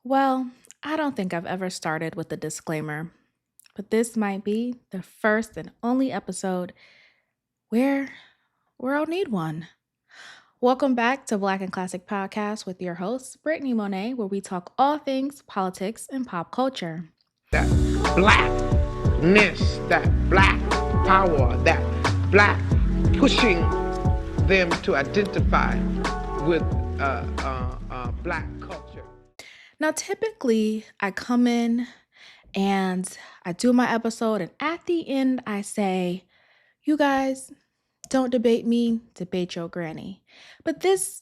Well, I don't think I've ever started with a disclaimer, but this might be the first and only episode where where I'll need one. Welcome back to Black and Classic Podcast with your host, Brittany Monet, where we talk all things politics and pop culture. That blackness, that black power, that black pushing them to identify with black culture. Now, typically, I come in and I do my episode, and at the end, I say, you guys, don't debate me, debate your granny. But this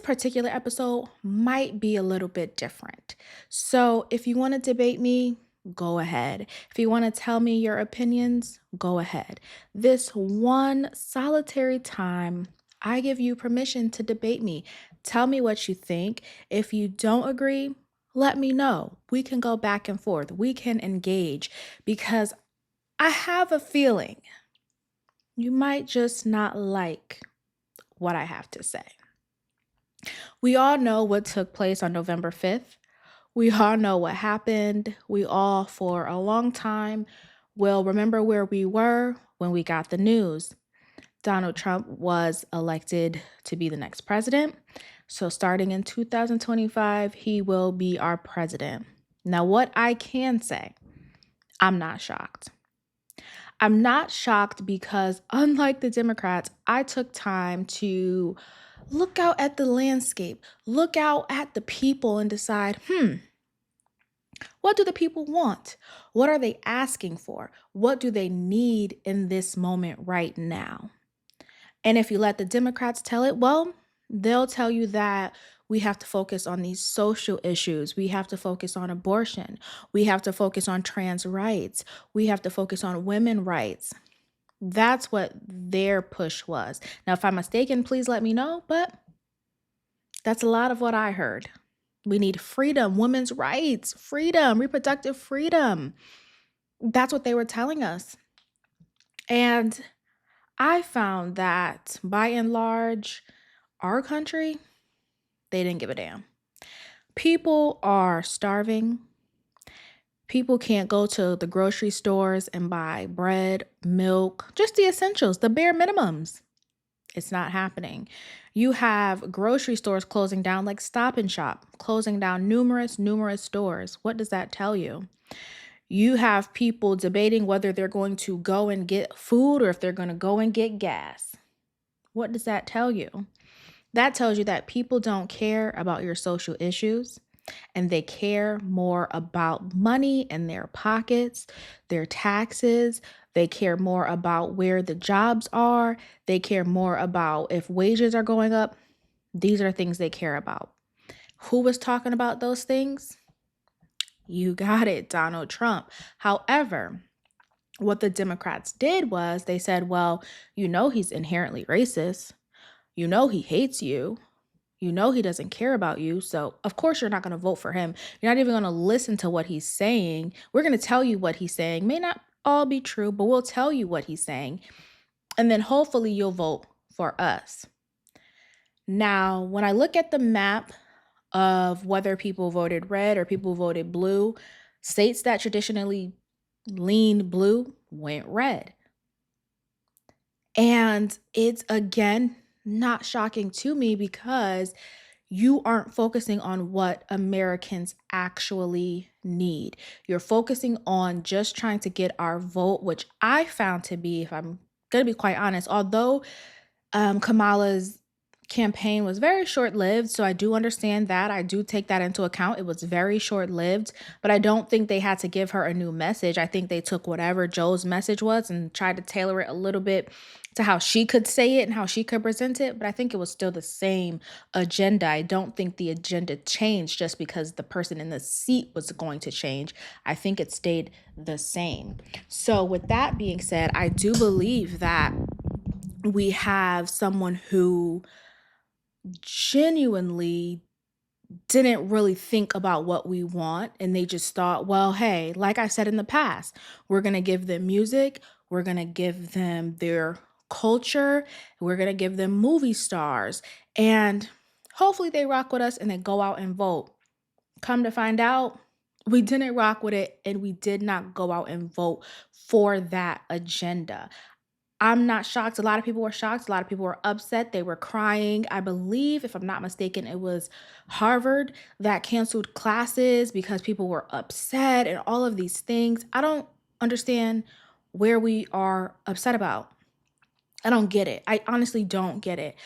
particular episode might be a little bit different. So, if you want to debate me, go ahead. If you want to tell me your opinions, go ahead. This one solitary time, I give you permission to debate me. Tell me what you think. If you don't agree, let me know. We can go back and forth. We can engage because I have a feeling you might just not like what I have to say. We all know what took place on November 5th. We all know what happened. We all, for a long time, will remember where we were when we got the news. Donald Trump was elected to be the next president. So, starting in 2025, he will be our president. Now, what I can say, I'm not shocked. I'm not shocked because, unlike the Democrats, I took time to look out at the landscape, look out at the people, and decide, what do the people want? What are they asking for? What do they need in this moment right now? And if you let the Democrats tell it, well, they'll tell you that we have to focus on these social issues. We have to focus on abortion. We have to focus on trans rights. We have to focus on women rights. That's what their push was. Now, if I'm mistaken, please let me know, but that's a lot of what I heard. We need freedom, women's rights, freedom, reproductive freedom. That's what they were telling us. And I found that by and large, our country, they didn't give a damn. People are starving. People can't go to the grocery stores and buy bread, milk, just the essentials, the bare minimums. It's not happening. You have grocery stores closing down like Stop and Shop, closing down numerous stores. What does that tell you? You have people debating whether they're going to go and get food or if they're going to go and get gas. What does that tell you? That tells you that people don't care about your social issues and they care more about money in their pockets, their taxes. They care more about where the jobs are. They care more about if wages are going up. These are things they care about. Who was talking about those things? You got it, Donald Trump. However, what the Democrats did was they said, well, you know he's inherently racist. You know he hates you. You know he doesn't care about you. So, of course, you're not going to vote for him. You're not even going to listen to what he's saying. We're going to tell you what he's saying. May not all be true, but we'll tell you what he's saying. And then hopefully you'll vote for us. Now, when I look at the map of whether people voted red or people voted blue, states that traditionally leaned blue went red. And it's again not shocking to me because you aren't focusing on what Americans actually need. You're focusing on just trying to get our vote, which I found to be, if I'm going to be quite honest, although Kamala's campaign was very short-lived, so I do understand that. I do take that into account. It was very short-lived, but I don't think they had to give her a new message. I think they took whatever Joe's message was and tried to tailor it a little bit to how she could say it and how she could present it, but I think it was still the same agenda. I don't think the agenda changed just because the person in the seat was going to change. I think it stayed the same. So with that being said, I do believe that we have someone who genuinely didn't really think about what we want, and they just thought, well, hey, like I said in the past, we're going to give them music, we're going to give them their culture, we're going to give them movie stars, and hopefully they rock with us and they go out and vote. Come to find out, we didn't rock with it and we did not go out and vote for that agenda. I'm not shocked. A lot of people were shocked. A lot of people were upset. They were crying. I believe, if I'm not mistaken, it was Harvard that canceled classes because people were upset and all of these things. I don't understand where we are upset about. I don't get it. I honestly don't get it.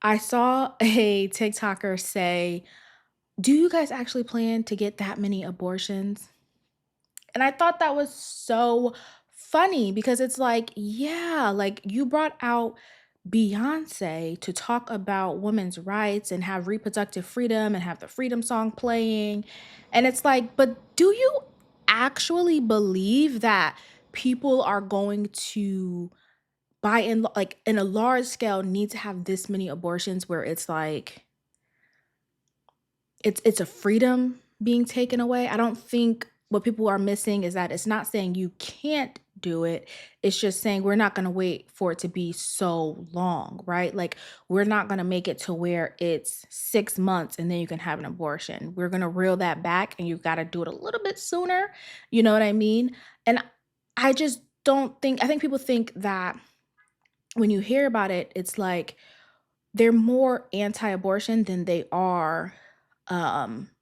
I saw a TikToker say, "Do you guys actually plan to get that many abortions?" And I thought that was so funny because it's like, yeah, like you brought out Beyonce to talk about women's rights and have reproductive freedom and have the freedom song playing. And it's like, but do you actually believe that people are going to by in like in a large scale need to have this many abortions where it's like it's a freedom being taken away? I don't think what people are missing is that it's not saying you can't do it. It's just saying we're not going to wait for it to be so long, right? Like we're not going to make it to where it's 6 months and then you can have an abortion. We're going to reel that back and you've got to do it a little bit sooner. You know what I mean? And I just don't think I think people think that when you hear about it, it's like they're more anti-abortion than they are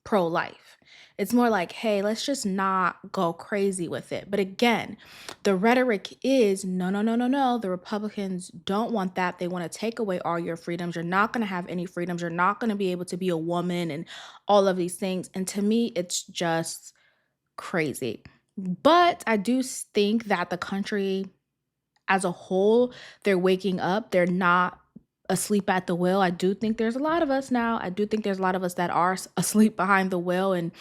pro-life. It's more like, hey, let's just not go crazy with it. But again, the rhetoric is no, no, no, no, no. The Republicans don't want that. They want to take away all your freedoms. You're not going to have any freedoms. You're not going to be able to be a woman and all of these things. And to me, it's just crazy. But I do think that the country as a whole, they're waking up. They're not asleep at the wheel. I do think there's a lot of us now. I do think there's a lot of us that are asleep behind the wheel and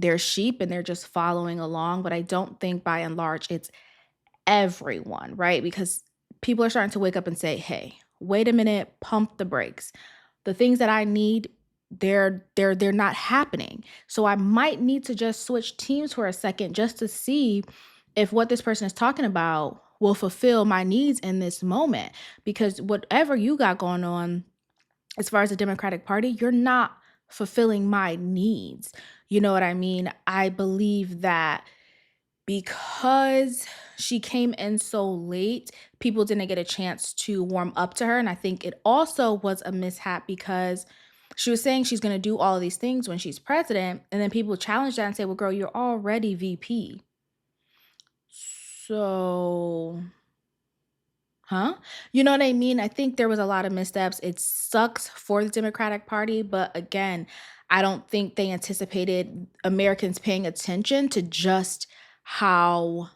they're sheep and they're just following along. But I don't think by and large it's everyone, right? Because people are starting to wake up and say, hey, wait a minute, pump the brakes. The things that I need, they're not happening. So I might need to just switch teams for a second just to see if what this person is talking about will fulfill my needs in this moment. Because whatever you got going on as far as the Democratic Party, you're not fulfilling my needs. You know what I mean? I believe that because she came in so late, people didn't get a chance to warm up to her. And I think it also was a mishap because she was saying she's going to do all of these things when she's president. And then people challenge that and say, well, girl, you're already VP. So, huh? You know what I mean? I think there was a lot of missteps. It sucks for the Democratic Party. But again, I don't think they anticipated Americans paying attention to just how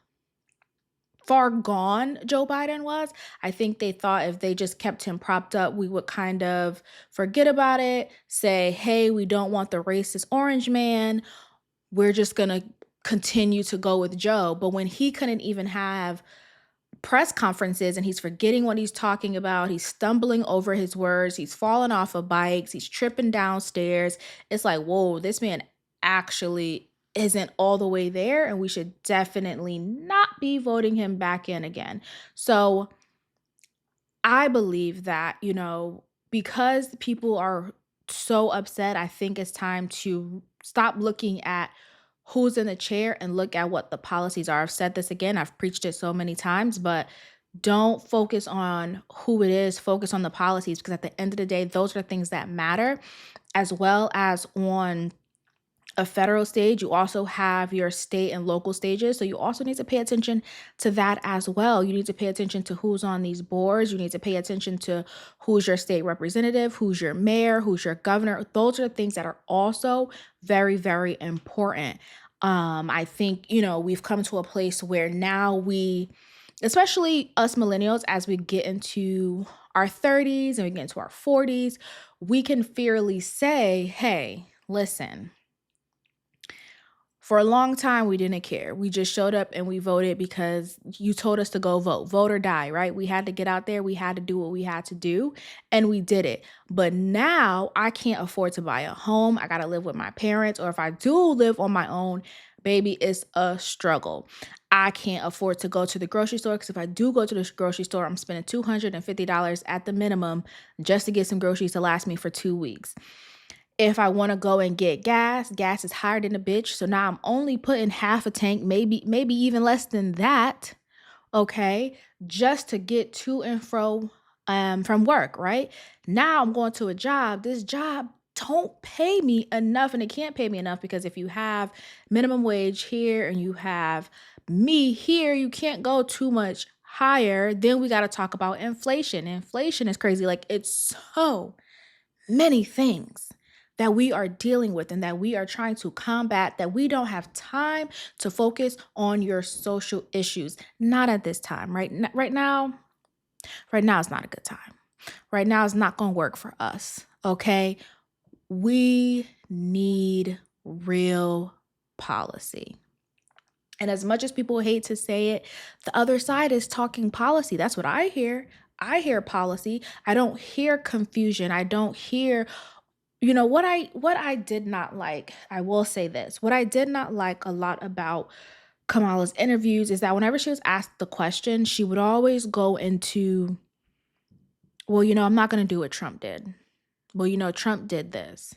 far gone Joe Biden was. I think they thought if they just kept him propped up, we would kind of forget about it, say, hey, we don't want the racist orange man. We're just going to continue to go with Joe. But when he couldn't even have press conferences and he's forgetting what he's talking about, he's stumbling over his words, he's falling off of bikes, he's tripping downstairs, it's like, whoa, this man actually isn't all the way there, and we should definitely not be voting him back in again. So I believe that, because people are so upset, I think it's time to stop looking at who's in the chair and look at what the policies are. I've said this again, I've preached it so many times, but don't focus on who it is, focus on the policies, because at the end of the day, those are things that matter, as well as on a federal stage. You also have your state and local stages. So you also need to pay attention to that as well. You need to pay attention to who's on these boards. You need to pay attention to who's your state representative, who's your mayor, who's your governor. Those are things that are also very, very important. I think, we've come to a place where now especially us millennials, as we get into our 30s and we get into our 40s, we can fairly say, hey, listen, for a long time, we didn't care. We just showed up and we voted because you told us to go vote. Vote or die, right? We had to get out there. We had to do what we had to do, and we did it. But now I can't afford to buy a home. I got to live with my parents, or if I do live on my own, baby, it's a struggle. I can't afford to go to the grocery store because if I do go to the grocery store, I'm spending $250 at the minimum just to get some groceries to last me for 2 weeks. If I want to go and get gas is higher than a bitch. So now I'm only putting half a tank, maybe even less than that, okay, just to get to and fro from work, right? Now I'm going to a job. This job don't pay me enough, and it can't pay me enough because if you have minimum wage here and you have me here, you can't go too much higher. Then we got to talk about inflation. Inflation is crazy. Like, it's so many things that we are dealing with and that we are trying to combat, that we don't have time to focus on your social issues. Not at this time, right? Right now is not a good time. Right now is not going to work for us, okay? We need real policy. And as much as people hate to say it, the other side is talking policy. That's what I hear. I hear policy. I don't hear confusion. I don't hear, what I did not like. I will say this. What I did not like a lot about Kamala's interviews is that whenever she was asked the question, she would always go into, well, I'm not going to do what Trump did. Well, Trump did this.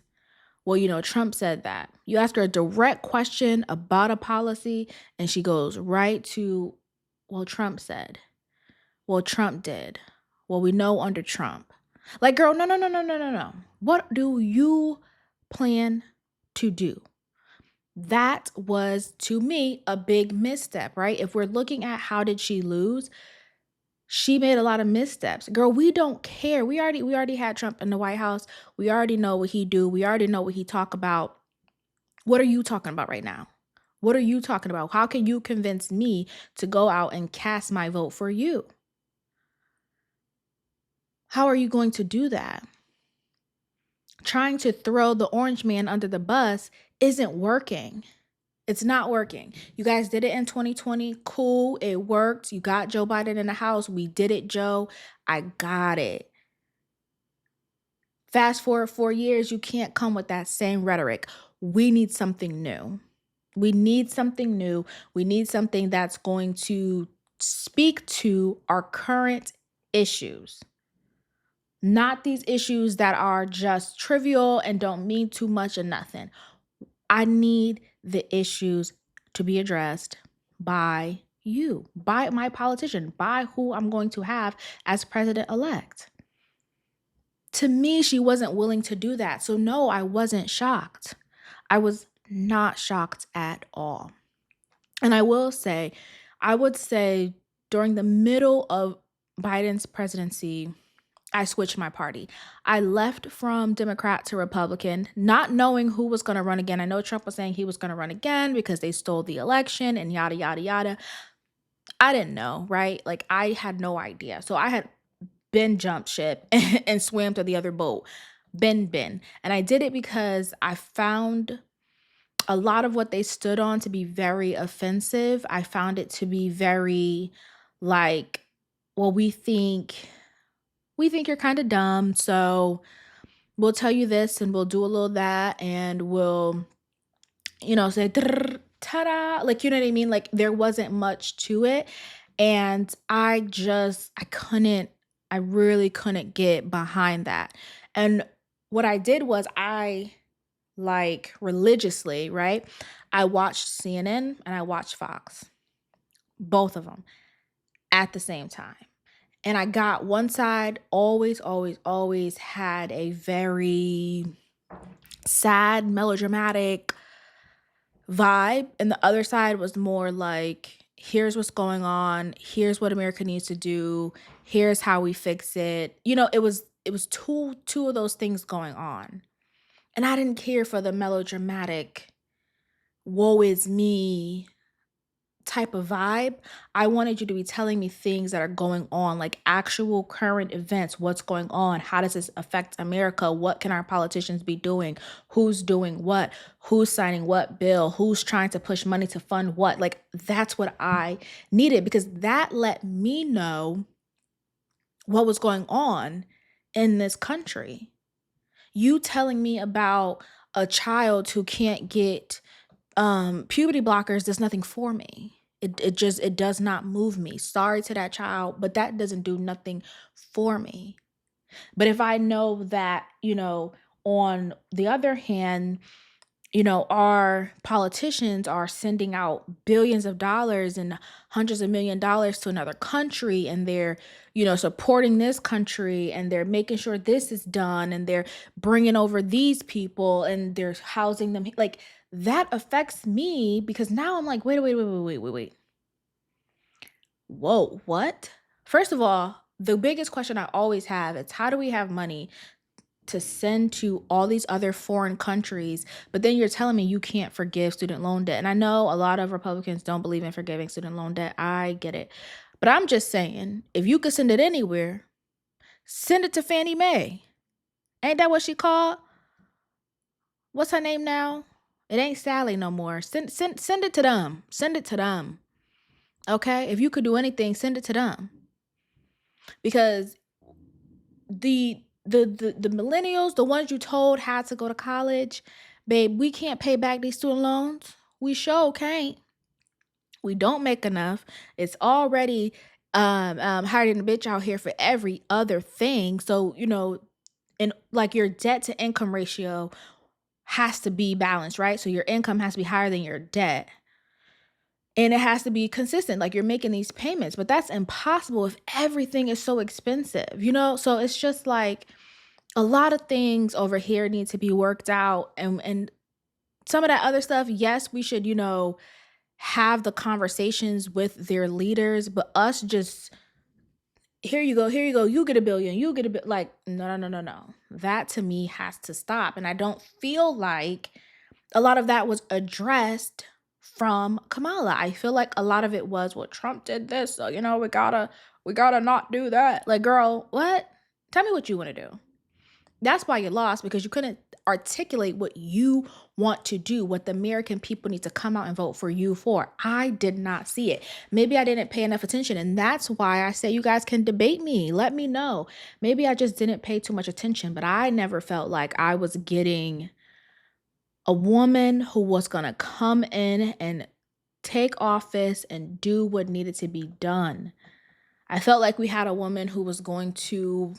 Well, Trump said that. You ask her a direct question about a policy, and she goes right to, well, Trump said. Well, Trump did. Well, we know under Trump. Like, girl, no, no, no, no, no, no, no. What do you plan to do? That was, to me, a big misstep, right? If we're looking at how did she lose, she made a lot of missteps. Girl, we don't care. We already had Trump in the White House. We already know what he do. We already know what he talk about. What are you talking about right now? What are you talking about? How can you convince me to go out and cast my vote for you? How are you going to do that? Trying to throw the orange man under the bus isn't working. It's not working. You guys did it in 2020. Cool. It worked. You got Joe Biden in the house. We did it, Joe. I got it. Fast forward 4 years, you can't come with that same rhetoric. We need something new. We need something new. We need something that's going to speak to our current issues. Not these issues that are just trivial and don't mean too much or nothing. I need the issues to be addressed by you, by my politician, by who I'm going to have as president-elect. To me, she wasn't willing to do that. So no, I wasn't shocked. I was not shocked at all. And I would say during the middle of Biden's presidency, I switched my party. I left from Democrat to Republican, not knowing who was going to run again. I know Trump was saying he was going to run again because they stole the election and yada, yada, yada. I didn't know, right? Like, I had no idea. So I had been jumped ship and swam to the other boat. Been. And I did it because I found a lot of what they stood on to be very offensive. I found it to be very like, well, we think you're kind of dumb, so we'll tell you this and we'll do a little that and we'll, say ta-da, like, you know what I mean? Like, there wasn't much to it. And I really couldn't get behind that. And what I did was like religiously, right? I watched CNN and I watched Fox, both of them at the same time. And I got one side always, always, always had a very sad, melodramatic vibe. And the other side was more like, here's what's going on. Here's what America needs to do. Here's how we fix it. It was two of those things going on. And I didn't care for the melodramatic, woe is me type of vibe. I wanted you to be telling me things that are going on, like actual current events. What's going on? How does this affect America? What can our politicians be doing? Who's doing what? Who's signing what bill? Who's trying to push money to fund what? Like, that's what I needed, because that let me know what was going on in this country. You telling me about a child who can't get puberty blockers does nothing for me. It does not move me. Sorry to that child, but that doesn't do nothing for me. But if I know that, On the other hand, you know, our politicians are sending out billions of dollars and hundreds of $1 million to another country, and they're, you know, supporting this country, and they're making sure this is done, and they're bringing over these people, and they're housing them. Like, that affects me because now I'm like, wait. Whoa, what? First of all, the biggest question I always have is, how do we have money to send to all these other foreign countries, but then you're telling me you can't forgive student loan debt? And I know a lot of Republicans don't believe in forgiving student loan debt. I get it. But I'm just saying, if you could send it anywhere, send it to Fannie Mae. Ain't that what she called? What's her name now? It ain't Sally no more. Send it to them. Send it to them. Okay? If you could do anything, send it to them. Because the millennials, the ones you told had to go to college, babe, we can't pay back these student loans. We sure can't. We don't make enough. It's already hiring a bitch out here for every other thing. So, you know, and like your debt to income ratio has to be balanced, right? So your income has to be higher than your debt. And it has to be consistent. Like, you're making these payments, but that's impossible if everything is so expensive, you know? So it's just like, a lot of things over here need to be worked out, and some of that other stuff, yes, we should, you know, have the conversations with their leaders, but us just, here you go, you get a billion, you get a bit, like, no. That to me has to stop. And I don't feel like a lot of that was addressed from Kamala. I feel like a lot of it was, well, Trump did this, so, you know, we gotta not do that. Like, girl, what? Tell me what you want to do. That's why you lost, because you couldn't articulate what you want to do, what the American people need to come out and vote for you for. I did not see it. Maybe I didn't pay enough attention, and that's why I say you guys can debate me. Let me know. Maybe I just didn't pay too much attention, but I never felt like I was getting a woman who was going to come in and take office and do what needed to be done. I felt like we had a woman who was going to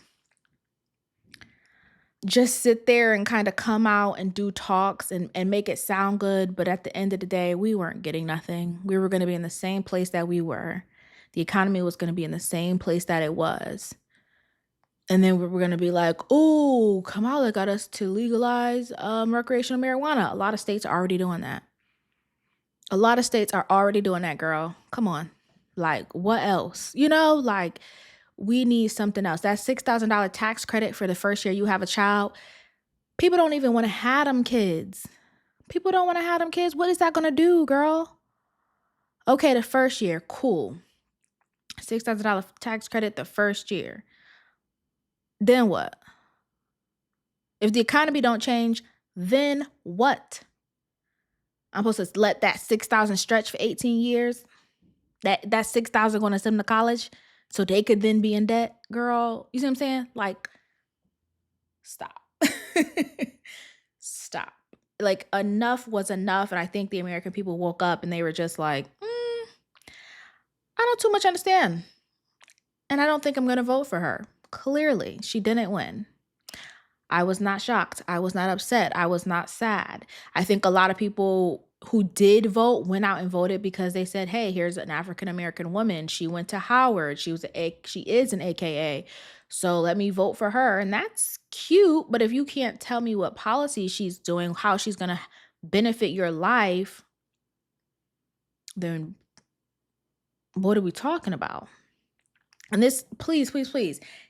just sit there and kind of come out and do talks and make it sound good. But at the end of the day, we weren't getting nothing. We were going to be in the same place that we were. The economy was going to be in the same place that it was. And then we were going to be like, oh, Kamala got us to legalize recreational marijuana. A lot of states are already doing that. A lot of states are already doing that, girl. Come on. Like, what else? You know, like, we need something else. That $6,000 tax credit for the first year you have a child. People don't even want to have them kids. People don't want to have them kids. What is that going to do, girl? Okay, the first year, cool. $6,000 tax credit the first year. Then what? If the economy don't change, then what? I'm supposed to let that $6,000 stretch for 18 years? That $6,000 going to send them to college so they could then be in debt? Girl, you see what I'm saying? Like, stop. Stop. Like, enough was enough. And I think the American people woke up and they were just like, I don't too much understand. And I don't think I'm going to vote for her. Clearly, she didn't win. I was not shocked. I was not upset. I was not sad. I think a lot of people who did vote went out and voted because they said, hey, here's an African-American woman. She went to Howard. She is an AKA. So let me vote for her. And that's cute. But if you can't tell me what policy she's doing, how she's going to benefit your life, then what are we talking about? And this, please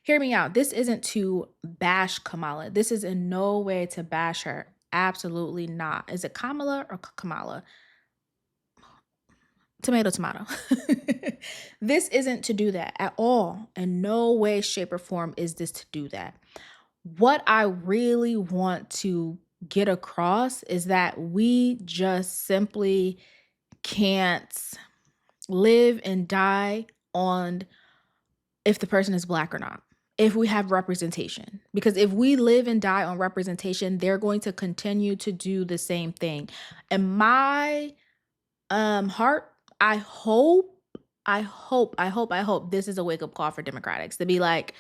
hear me out. This isn't to bash Kamala. This is in no way to bash her. Absolutely not. Is it Kamala or Kamala? Tomato. This isn't to do that at all. In no way, shape, or form is this to do that. What I really want to get across is that we just simply can't live and die on if the person is Black or not, if we have representation. Because if we live and die on representation, they're going to continue to do the same thing. In my heart, I hope this is a wake-up call for Democrats to be like,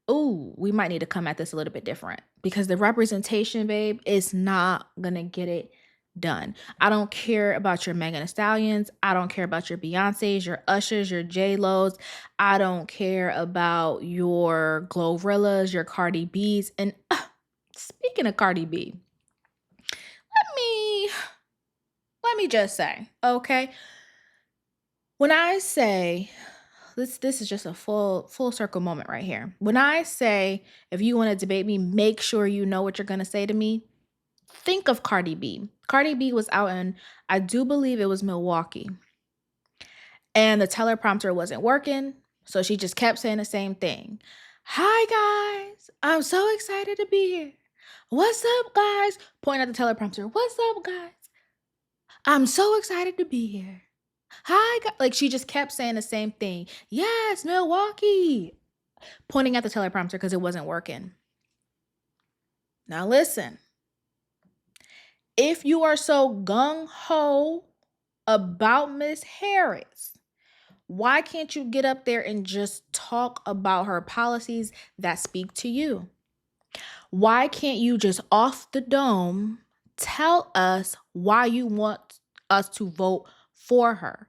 oh, we might need to come at this a little bit different. because the representation, babe, is not going to get it done. I don't care about your Megan Thee Stallions. I don't care about your Beyoncés, your Ushers, your J-Los. I don't care about your Glorillas, your Cardi B's. And speaking of Cardi B, let me just say, okay? When I say this is just a full circle moment right here. When I say if you want to debate me, make sure you know what you're going to say to me. Think of Cardi B. Cardi B was out in, I do believe it was Milwaukee, and the teleprompter wasn't working, so she just kept saying the same thing. Hi guys, I'm so excited to be here. What's up, guys? Point at the teleprompter. What's up, guys? I'm so excited to be here. Hi, guys. Like she just kept saying the same thing. Yes, Milwaukee. Pointing at the teleprompter because it wasn't working. Now listen. If you are so gung-ho about Miss Harris, why can't you get up there and just talk about her policies that speak to you? Why can't you just off the dome tell us why you want us to vote for her?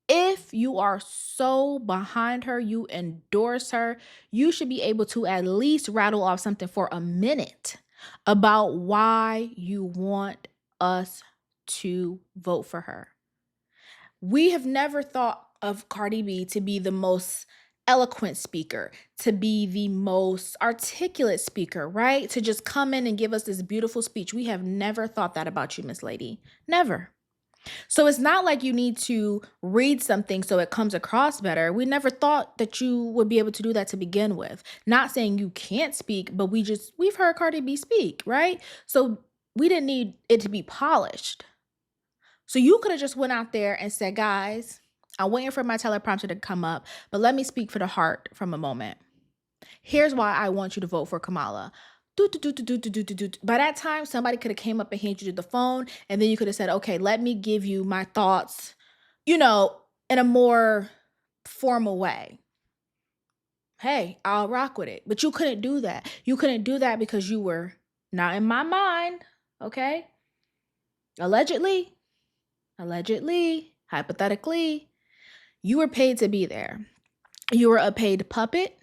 If you are so behind her, you endorse her, you should be able to at least rattle off something for a minute about why you want us to vote for her. We have never thought of Cardi B to be the most eloquent speaker, to be the most articulate speaker, right? To just come in and give us this beautiful speech. We have never thought that about you, Miss Lady. Never. So it's not like you need to read something so it comes across better. We never thought that you would be able to do that to begin with. Not saying you can't speak, but we've heard Cardi B speak, right? So we didn't need it to be polished. So you could have just went out there and said, guys, I'm waiting for my teleprompter to come up, but let me speak for the heart from a moment. Here's why I want you to vote for Kamala. By that time, somebody could have came up and handed you the phone, and then you could have said, okay, let me give you my thoughts, in a more formal way. Hey, I'll rock with it. But you couldn't do that. You couldn't do that because you were not in my mind, okay? Allegedly, hypothetically, you were paid to be there. You were a paid puppet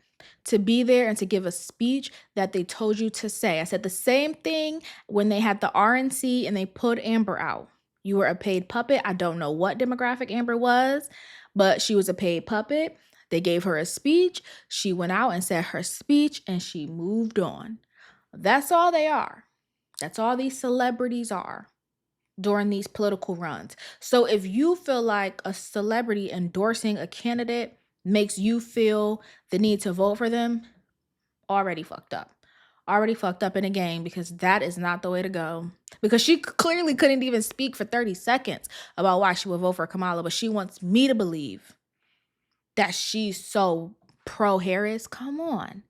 to be there and to give a speech that they told you to say. I said the same thing when they had the RNC and they put Amber out. You were a paid puppet. I don't know what demographic Amber was, but she was a paid puppet. They gave her a speech. She went out and said her speech and she moved on. That's all they are. That's all these celebrities are during these political runs. So if you feel like a celebrity endorsing a candidate makes you feel the need to vote for them, already fucked up. Already fucked up in a game, because that is not the way to go. Because she clearly couldn't even speak for 30 seconds about why she would vote for Kamala, but she wants me to believe that she's so pro-Harris. Come on.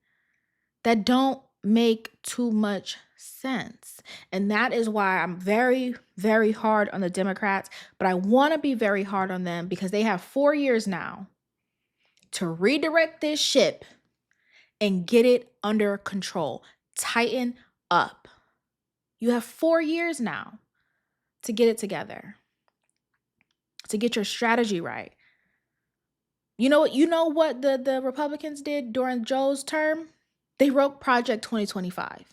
That don't make too much sense. And that is why I'm very, very hard on the Democrats, but I want to be very hard on them because they have 4 years now to redirect this ship and get it under control. Tighten up. You have 4 years now to get it together, to get your strategy right. You know what the Republicans did during Joe's term? They wrote Project 2025.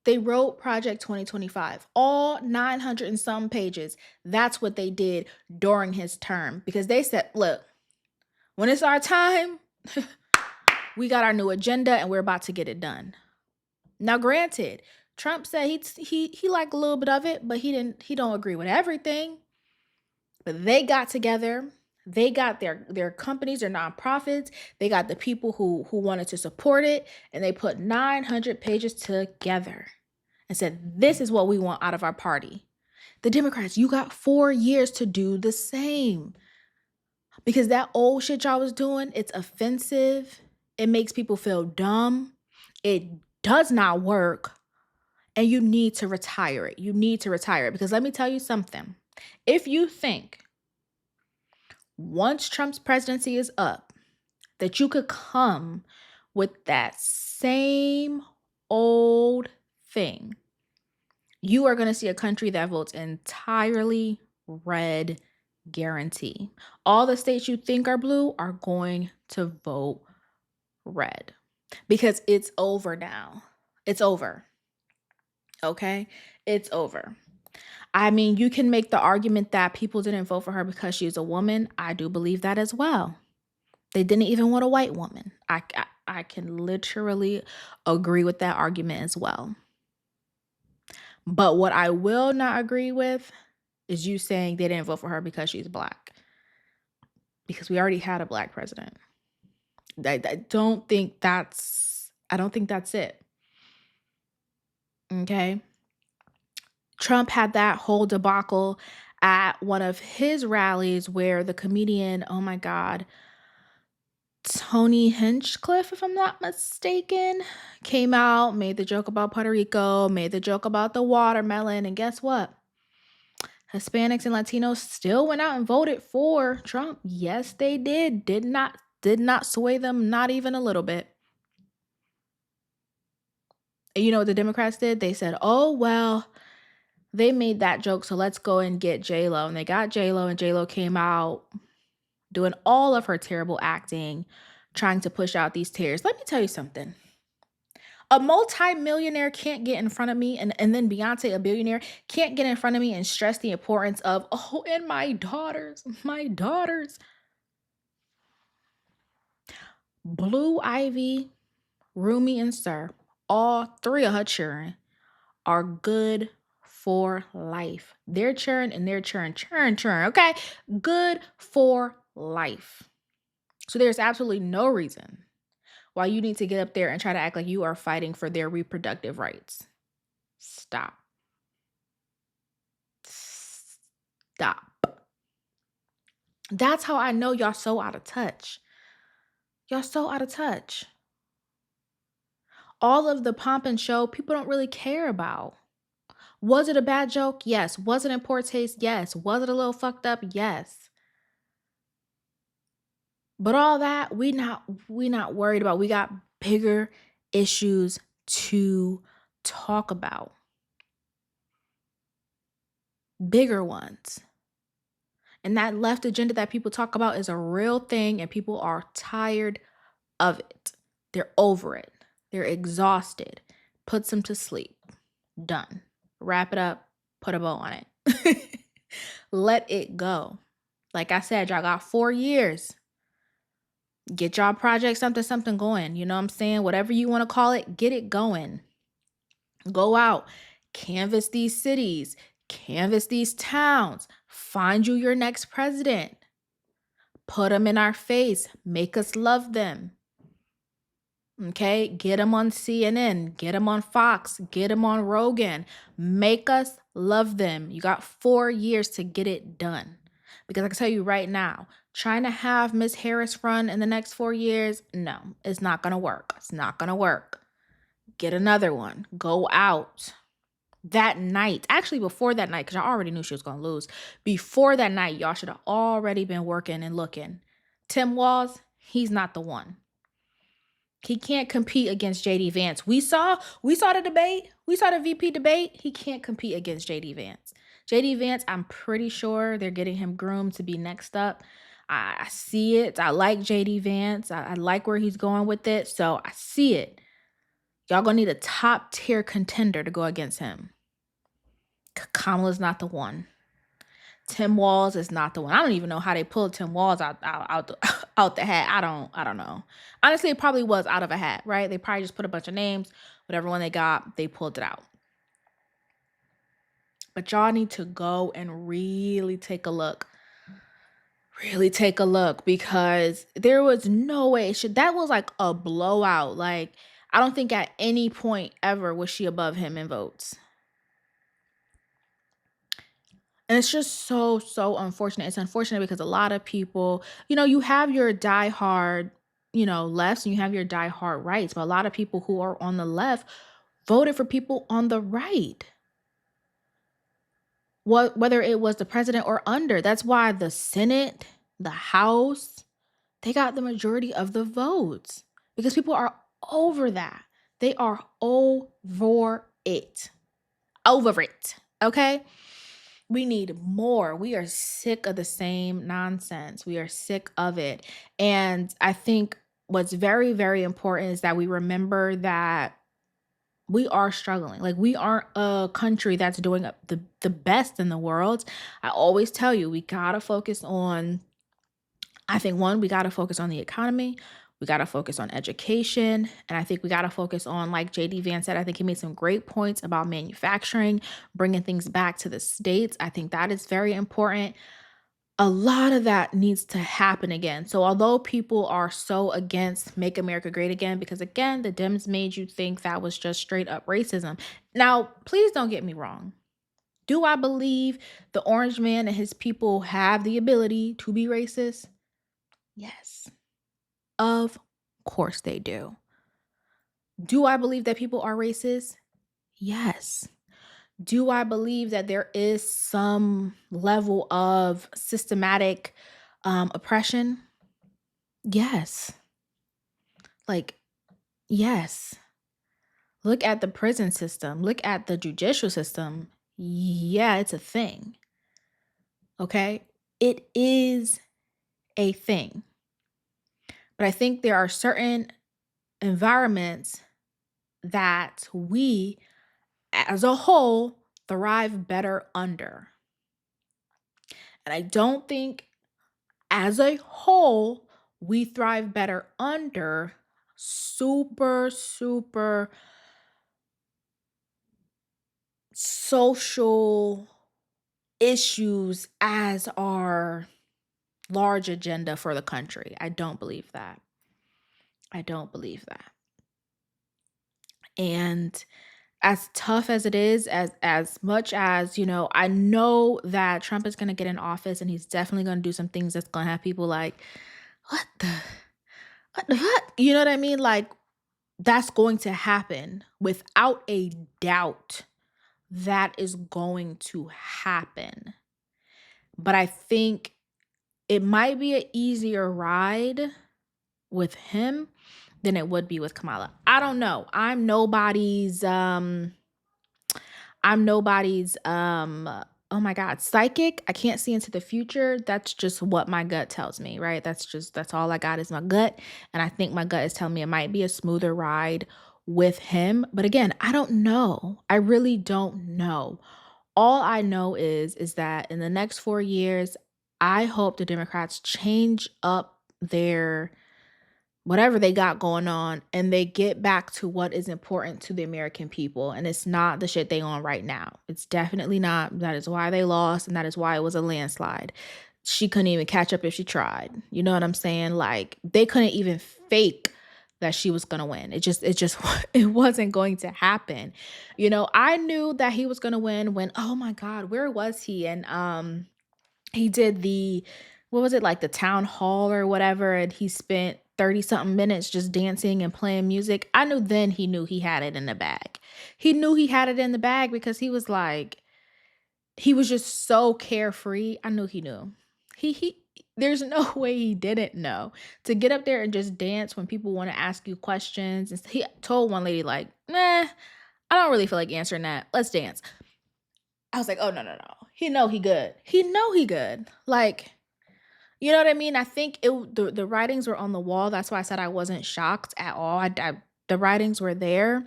They wrote Project 2025, all 900 and some pages. That's what they did during his term, because they said, look, when it's our time, we got our new agenda and we're about to get it done. Now, granted, Trump said he liked a little bit of it, but he don't agree with everything. But they got together. They got their companies, their nonprofits. They got the people who wanted to support it, and they put 900 pages together and said, this is what we want out of our party. The Democrats, you got 4 years to do the same. Because that old shit y'all was doing, it's offensive. It makes people feel dumb. It does not work. And you need to retire it. You need to retire it. Because let me tell you something. If you think once Trump's presidency is up, that you could come with that same old thing. You are going to see a country that votes entirely red, guarantee. All the states you think are blue are going to vote red because it's over now. It's over. Okay? It's over. I mean, you can make the argument that people didn't vote for her because she's a woman. I do believe that as well. They didn't even want a white woman. I can literally agree with that argument as well. But what I will not agree with is you saying they didn't vote for her because she's black. Because we already had a black president. I don't think that's it. Okay? Trump had that whole debacle at one of his rallies where the comedian, oh my God, Tony Hinchcliffe, if I'm not mistaken, came out, made the joke about Puerto Rico, made the joke about the watermelon, and guess what? Hispanics and Latinos still went out and voted for Trump. Yes, they did. Did not sway them, not even a little bit. And you know what the Democrats did? They said, oh, well, they made that joke, so let's go and get J-Lo. And they got J-Lo, and J-Lo came out doing all of her terrible acting, trying to push out these tears. Let me tell you something. A multi-millionaire can't get in front of me, and then Beyonce, a billionaire, can't get in front of me and stress the importance of, oh, and my daughters. Blue Ivy, Rumi, and Sir, all three of her children are good for life. Their children and their children, okay? Good for life. So there's absolutely no reason why you need to get up there and try to act like you are fighting for their reproductive rights. Stop. That's how I know y'all so out of touch. All of the pomp and show, people don't really care about. Was it a bad joke? Yes. Was it in poor taste? Yes. Was it a little fucked up? Yes. But all that, we not worried about. We got bigger issues to talk about. Bigger ones. And that left agenda that people talk about is a real thing, and people are tired of it. They're over it. They're exhausted. Puts them to sleep. Done. Wrap it up. Put a bow on it. Let it go. Like I said, y'all got 4 years. Get y'all project something going. You know what I'm saying? Whatever you want to call it, get it going. Go out. Canvas these cities. Canvas these towns. Find you your next president. Put them in our face. Make us love them. Okay? Get them on CNN. Get them on Fox. Get them on Rogan. Make us love them. You got 4 years to get it done. Because I can tell you right now, trying to have Miss Harris run in the next 4 years, no, it's not going to work. It's not going to work. Get another one. Go out. That night, actually before that night, because I already knew she was going to lose. Before that night, y'all should have already been working and looking. Tim Walz, he's not the one. He can't compete against JD Vance. We saw the debate. We saw the VP debate. He can't compete against JD Vance. JD Vance, I'm pretty sure they're getting him groomed to be next up. I see it. I like JD Vance. I like where he's going with it. So I see it. Y'all gonna need a top tier contender to go against him. Kamala's not the one. Tim Walz is not the one. I don't even know how they pulled Tim Walz out the hat. I don't know. Honestly, it probably was out of a hat, right? They probably just put a bunch of names. Whatever one they got, they pulled it out. But y'all need to go and really take a look. Really take a look, because there was no way that was like a blowout. Like, I don't think at any point ever was she above him in votes. And it's just so unfortunate. It's unfortunate because a lot of people, you have your diehard, lefts, and you have your diehard rights. But a lot of people who are on the left voted for people on the right. Whether it was the president or under. That's why the Senate, the House, they got the majority of the votes. Because people are over that. They are over it. Over it. Okay? We need more. We are sick of the same nonsense. We are sick of it. And I think what's very, very important is that we remember that we are struggling. Like, we aren't a country that's doing the best in the world. I always tell you, we gotta focus on, I think, one, we gotta focus on the economy. We gotta focus on education. And I think we gotta focus on, like JD Vance said, I think he made some great points about manufacturing, bringing things back to the States. I think that is very important. A lot of that needs to happen again. So although people are so against Make America Great Again, because again, the Dems made you think that was just straight up racism. Now, please don't get me wrong. Do I believe the orange man and his people have the ability to be racist? Yes. Of course they do. Do I believe that people are racist? Yes. Do I believe that there is some level of systematic oppression? Yes. Like, yes. Look at the prison system, look at the judicial system. Yeah, it's a thing. Okay? It is a thing. But I think there are certain environments that we as a whole thrive better under. And I don't think as a whole we thrive better under super social issues as our large agenda for the country. I don't believe that. I don't believe that. And as tough as it is, as much as, I know that Trump is going to get in office and he's definitely going to do some things that's going to have people like, what the what? You know what I mean? Like, that's going to happen without a doubt. That is going to happen. But I think it might be an easier ride with him than it would be with Kamala. I don't know. I'm nobody's oh my god, psychic. I can't see into the future. That's just what my gut tells me, right? That's all I got is my gut, and I think my gut is telling me it might be a smoother ride with him. But again, I don't know. I really don't know. All I know is that in the next 4 years, I hope the Democrats change up their whatever they got going on and they get back to what is important to the American people. And it's not the shit they on right now. It's definitely not. That is why they lost, and that is why it was a landslide. She couldn't even catch up if she tried. You know what I'm saying? Like, they couldn't even fake that she was going to win. It just it wasn't going to happen. I knew that he was going to win when, oh my god, where was he? And he did the, what was it, like the town hall or whatever, and he spent 30 something minutes just dancing and playing music. I knew then he knew he had it in the bag. He knew he had it in the bag because he was just so carefree. I knew he knew. He there's no way he didn't know. To get up there and just dance when people want to ask you questions. And he told one lady like, "Nah, I don't really feel like answering that. Let's dance." I was like, "Oh, no, no, no. He know he good. He know he good." Like, you know what I mean? I think the writings were on the wall. That's why I said I wasn't shocked at all. The writings were there.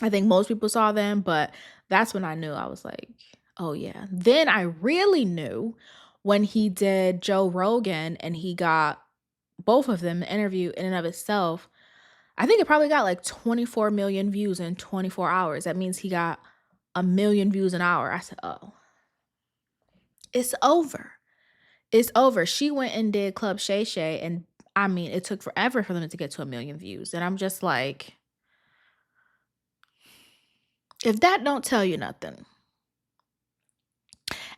I think most people saw them, but that's when I knew. I was like, oh yeah. Then I really knew when he did Joe Rogan and he got both of them, the interview in and of itself. I think it probably got like 24 million views in 24 hours. That means he got a million views an hour. I said, oh, it's over. It's over. She went and did Club Shay Shay, and I mean, it took forever for them to get to a million views. And I'm just like, if that don't tell you nothing.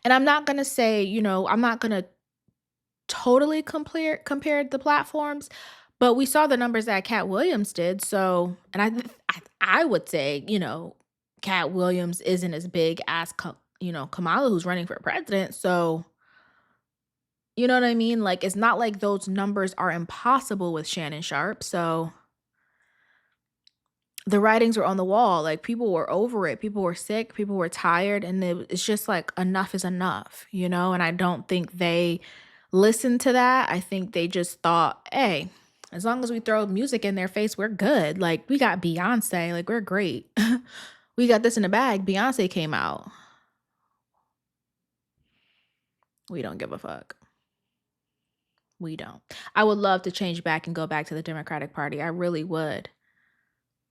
And I'm not gonna say, I'm not gonna totally compare the platforms, but we saw the numbers that Cat Williams did. So, and I would say, Cat Williams isn't as big as Kamala, who's running for president. So, you know what I mean? Like, it's not like those numbers are impossible with Shannon Sharp. So the writings were on the wall. Like, people were over it. People were sick. People were tired. And it's just like, enough is enough, you know? And I don't think they listened to that. I think they just thought, hey, as long as we throw music in their face, we're good. Like, we got Beyonce. Like, we're great. We got this in the bag. Beyonce came out. We don't give a fuck. We don't. I would love to change back and go back to the Democratic Party. I really would.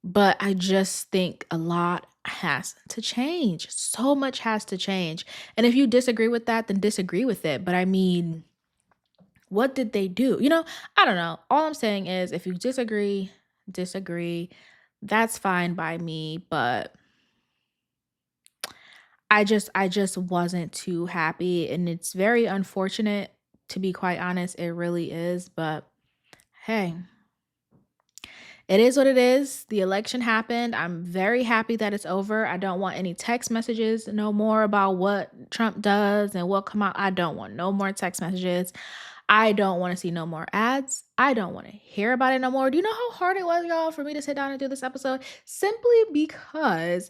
But I just think a lot has to change. So much has to change. And if you disagree with that, then disagree with it. But I mean, what did they do? I don't know. All I'm saying is, if you disagree, disagree. That's fine by me, but I just wasn't too happy, and it's very unfortunate, to be quite honest. It really is, but hey, it is what it is. The election happened. I'm very happy that it's over. I don't want any text messages no more about what Trump does and what come out. I don't want no more text messages. I don't want to see no more ads. I don't want to hear about it no more. Do you know how hard it was, y'all, for me to sit down and do this episode? Simply because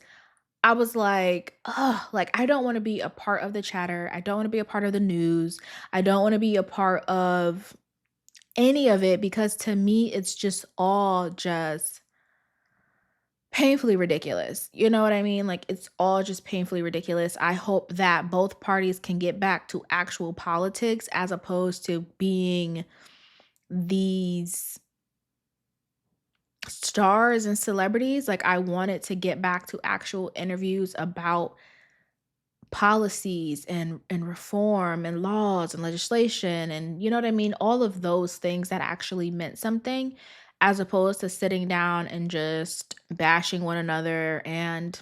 I was like, oh, like, I don't want to be a part of the chatter. I don't want to be a part of the news. I don't want to be a part of any of it, because to me, it's just all just painfully ridiculous. You know what I mean? Like, it's all just painfully ridiculous. I hope that both parties can get back to actual politics, as opposed to being these stars and celebrities. Like, I wanted to get back to actual interviews about policies and reform and laws and legislation, and you know what I mean, all of those things that actually meant something, as opposed to sitting down and just bashing one another and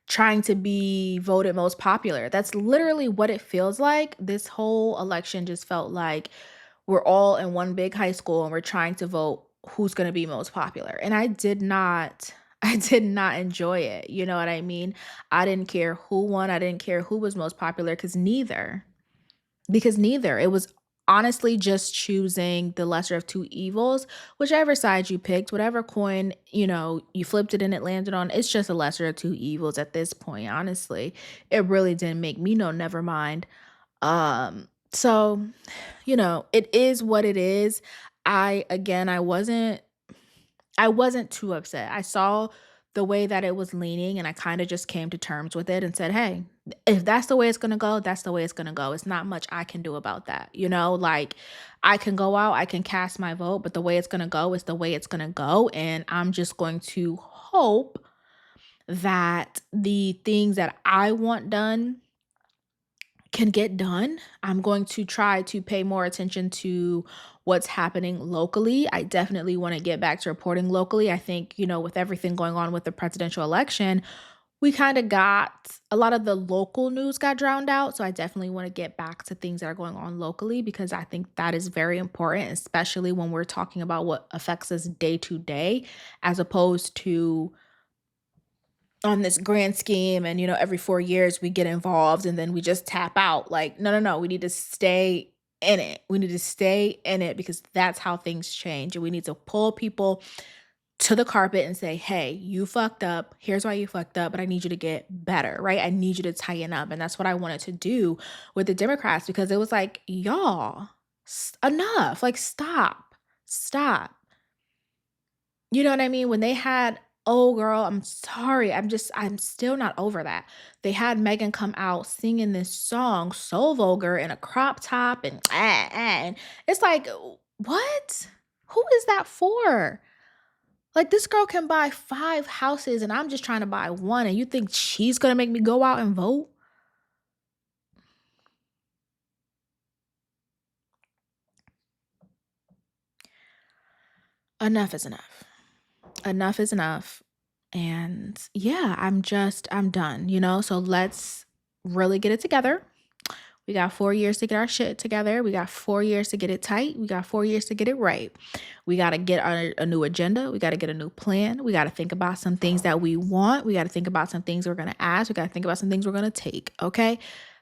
trying to be voted most popular. That's literally what it feels like. This whole election just felt like we're all in one big high school and we're trying to vote who's going to be most popular. And I did not I did not enjoy it. You know what I mean? I didn't care who won. I didn't care who was most popular, because neither. It was honestly just choosing the lesser of two evils. Whichever side you picked, whatever coin, you flipped it and it landed on, it's just a lesser of two evils at this point, honestly. It really didn't make me no never mind. So, it is what it is. I wasn't too upset. I saw the way that it was leaning, and I kind of just came to terms with it and said, hey, if that's the way it's going to go, that's the way it's going to go. It's not much I can do about that. Like, I can go out, I can cast my vote, but the way it's going to go is the way it's going to go. And I'm just going to hope that the things that I want done can get done. I'm going to try to pay more attention to what's happening locally. I definitely want to get back to reporting locally. I think, with everything going on with the presidential election, we kind of got a lot of the local news got drowned out. So I definitely want to get back to things that are going on locally, because I think that is very important, especially when we're talking about what affects us day to day, as opposed to on this grand scheme. And every 4 years we get involved and then we just tap out. Like, no, no, no, we need to stay in it. We need to stay in it, because that's how things change. And we need to pull people to the carpet and say, hey, you fucked up, here's why you fucked up, but I need you to get better, right? I need you to tighten up. And that's what I wanted to do with the Democrats, because it was like, y'all, enough. Like, stop. You know what I mean? When they had, oh girl, I'm sorry. I'm still not over that. They had Megan come out singing this song so vulgar in a crop top and and it's like, what? Who is that for? Like, this girl can buy 5 houses and I'm just trying to buy one, and you think she's gonna make me go out and vote? Enough is enough. Enough is enough. And yeah, I'm done, So let's really get it together. We got 4 years to get our shit together. We got 4 years to get it tight. We got 4 years to get it right. We got to get a new agenda. We got to get a new plan. We got to think about some things that we want. We got to think about some things we're going to ask. We got to think about some things we're going to take. Okay.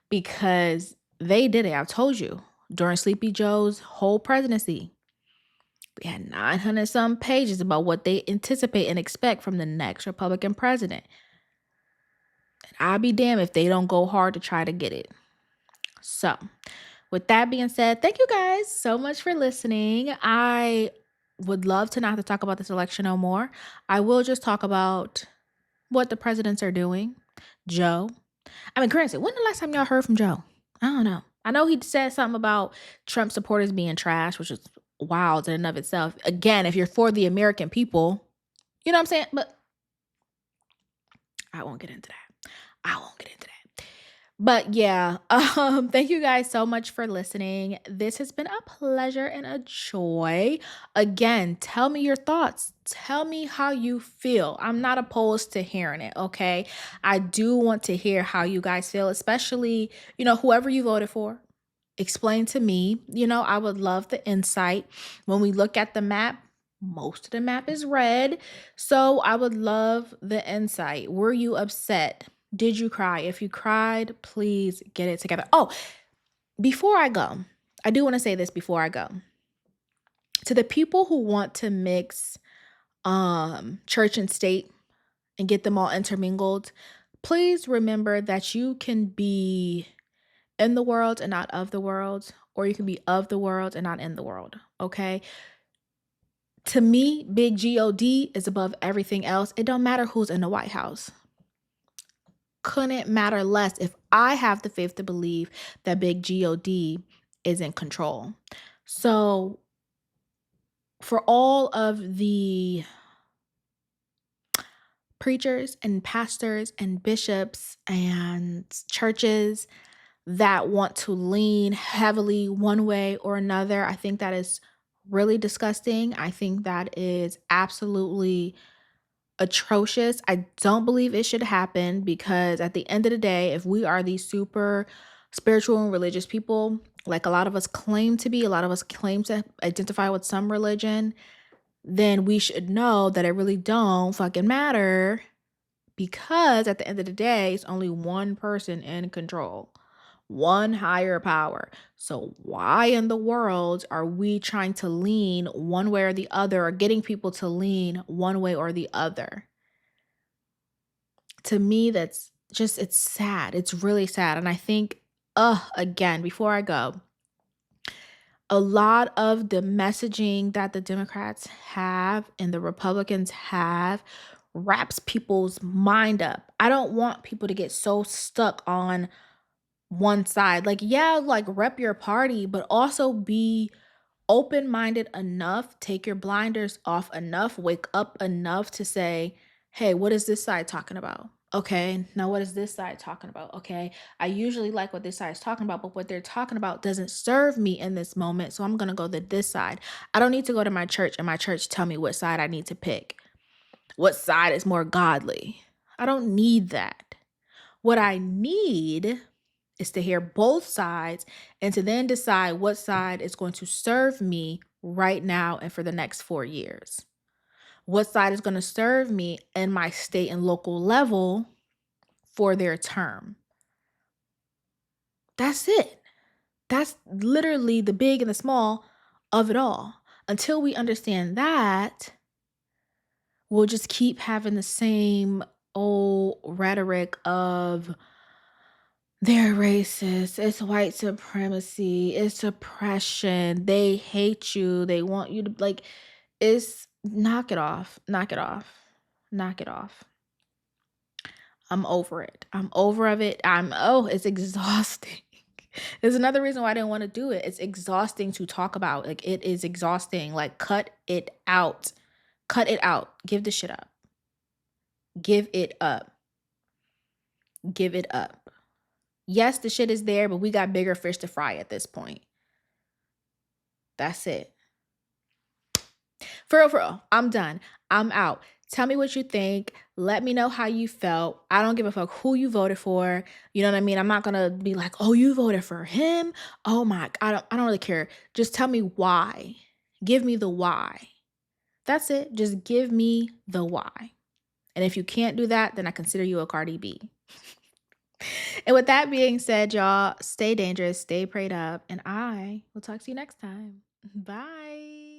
Because they did it. I told you during Sleepy Joe's whole presidency, We had 900 some pages about what they anticipate and expect from the next Republican president. And I'll be damned if they don't go hard to try to get it. So, with that being said, thank you guys so much for listening. I would love to not have to talk about this election no more. I will just talk about what the presidents are doing. Joe. I mean, granted, when the last time y'all heard from Joe? I don't know. I know he said something about Trump supporters being trash, which is wild in and of itself. Again, if you're for the American people, you know what I'm saying? But I won't get into that. I won't get into that. But yeah, thank you guys so much for listening. This has been a pleasure and a joy. Again, tell me your thoughts. Tell me how you feel. I'm not opposed to hearing it, okay? I do want to hear how you guys feel, especially, whoever you voted for. Explain to me. I would love the insight. When we look at the map, most of the map is red. So I would love the insight. Were you upset? Did you cry? If you cried, please get it together. Oh, before I go, I do want to say this before I go. To the people who want to mix church and state and get them all intermingled, please remember that you can be in the world and not of the world, or you can be of the world and not in the world, okay? To me, big God is above everything else. It don't matter who's in the White House. Couldn't matter less if I have the faith to believe that big God is in control. So for all of the preachers and pastors and bishops and churches that want to lean heavily one way or another, I think that is really disgusting. I think that is absolutely atrocious. I don't believe it should happen, because at the end of the day, if we are these super spiritual and religious people, like a lot of us claim to be, a lot of us claim to identify with some religion, then we should know that it really don't fucking matter, because at the end of the day, it's only one person in control, one higher power. So why in the world are we trying to lean one way or the other, or getting people to lean one way or the other? To me, that's just, it's sad. It's really sad. And I think, again, before I go, a lot of the messaging that the Democrats have and the Republicans have wraps people's mind up. I don't want people to get so stuck on one side. Like, yeah, like rep your party, but also be open-minded enough, take your blinders off enough, wake up enough to say, hey, what is this side talking about? Okay, now what is this side talking about? Okay, I usually like what this side is talking about, but what they're talking about doesn't serve me in this moment, so I'm going to go to this side. I don't need to go to my church and my church tell me what side I need to pick, what side is more godly. I don't need that. What I need is to hear both sides and to then decide what side is going to serve me right now and for the next 4 years. What side is going to serve me in my state and local level for their term. That's it. That's literally the big and the small of it all. Until we understand that, we'll just keep having the same old rhetoric of they're racist, it's white supremacy, it's oppression, they hate you, they want you to, like, it's, knock it off, knock it off, knock it off. I'm over it. I'm over of it. It's exhausting. There's another reason why I didn't want to do it. It's exhausting to talk about. Like, it is exhausting. Like, cut it out. Cut it out. Give the shit up. Give it up. Give it up. Yes, the shit is there, but we got bigger fish to fry at this point. That's it. For real, I'm done. I'm out. Tell me what you think. Let me know how you felt. I don't give a fuck who you voted for. You know what I mean? I'm not gonna be like, oh, you voted for him. Oh my, I don't really care. Just tell me why. Give me the why. That's it. Just give me the why. And if you can't do that, then I consider you a Cardi B. And with that being said, y'all, stay dangerous, stay prayed up, and I will talk to you next time. Bye.